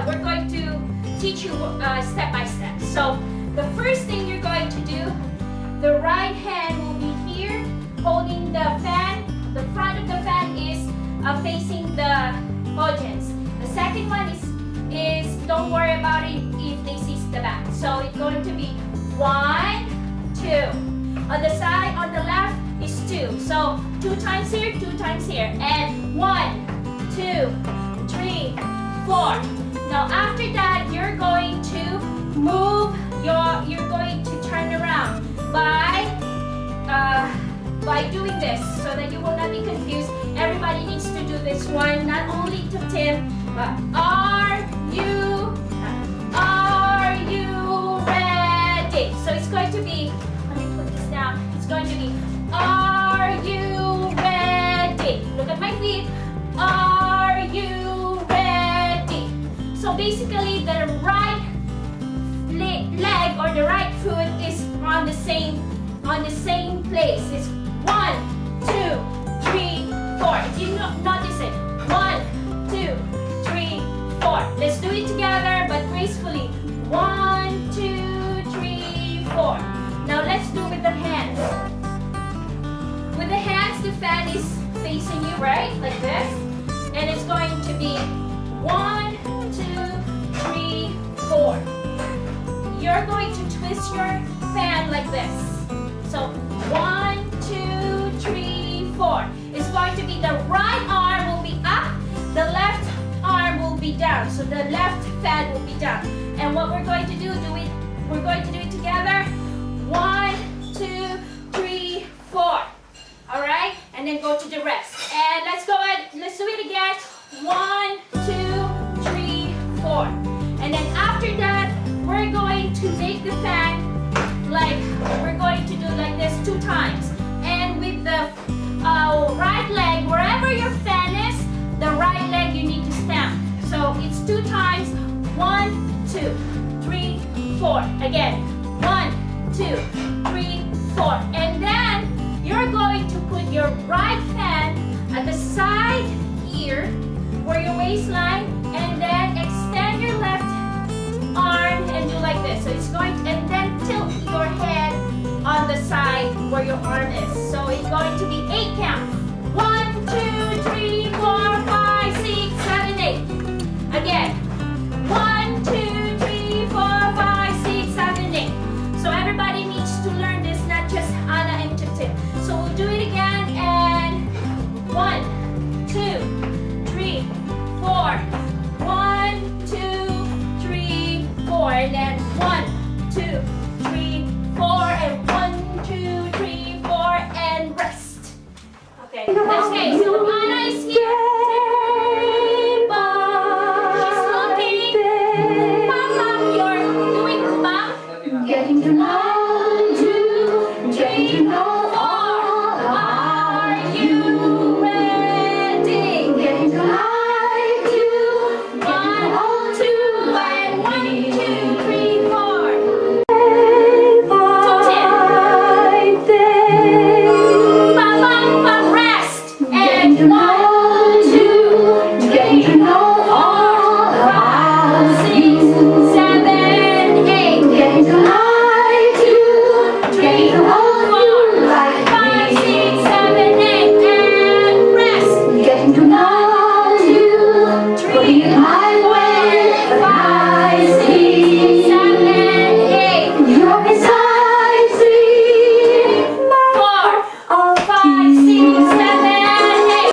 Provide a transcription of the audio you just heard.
we're going to teach you step by step. So the first thing you're going to do, the right hand will be here holding the fan. The front of the fan is facing the audience. The second one is don't worry about it if they see the back. So it's going to be 1, 2. On the side, on the left is 2. So 2 times here, 2 times here. And 1, 2, 3, 4. Now after that, you're going to move you're going to turn around by doing this so that you will not be confused. Everybody needs to do this one, not only Tuptim, but are you ready? So it's going to be, let me put this down. It's going to be, are you ready? Look at my feet. Are you ready? So basically the right leg or the right foot is on the same place. It's 1, 2, 3, 4. If you notice it, 1, 2, 3, 4. Let's do it together, but gracefully. 1, 2, 3, 4. Now let's do with the hands. With the hands, the fan is facing you, right? Like this. And it's going to be 1, 2, 3, 4. You're going to twist your fan like this. So 1, 2, 3, 4. It's going to be the right arm will be up, the left arm will be down. So the left fan will be down. And what we're going to do we're going to do it together. 1, 2, 3, 4. All right? And then go to the rest. And let's go ahead, let's do it again. 1, 2, 3, 4. And then after that, we're going to make the fan like, we're going to do like this 2 times. And with the right leg, wherever your fan is, the right leg you need to stamp. So it's 2 times. 1, 2, 3, 4. Again. 1, 2, 3, 4. And then you're going to put your right fan at the side here, where your waistline, and then extend your left arm and do like this. So it's going to, and then tilt your head on the side where your arm is. So it's going to be 8 count. 1, 2, 3, 4, 5, 6, 7, 8. Again. 1, 2, 3, 4, 5, 6, 7, 8. So everybody needs to learn this, not just Anna and Tuptim. So we'll do it again. And 1, 2, 3, 4. 1, 2, 3, 4. And then 1, 2, 3, 4. And 1, 2, 3, 4. And rest. Okay. Next case.